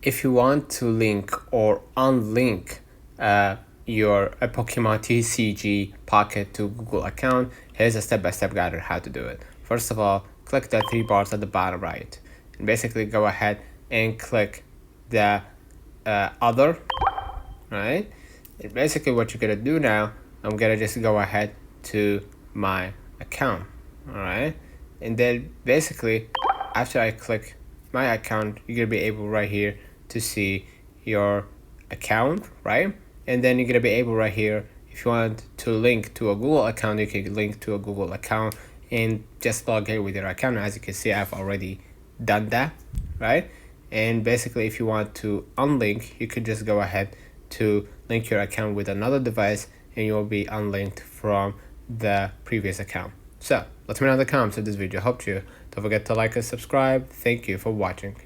if you want to link or unlink your Pokemon TCG Pocket to Google account, here's a step-by-step guide on how to do it. First of all, click the three bars at the bottom right, and basically go ahead and click the other, right? And basically what you're gonna do now, I'm gonna just go ahead to my account, all right? And then basically after I click my account, you're gonna be able right here to see your account, right? And then you're gonna be able right here, if you want to link to a Google account, you can link to a Google account and just log in with your account. As you can see, I've already done that, right? And basically if you want to unlink, you could just go ahead to link your account with another device and you'll be unlinked from the previous account. So let me know in the comments if this video helped you. Don't forget to like and subscribe. Thank you for watching.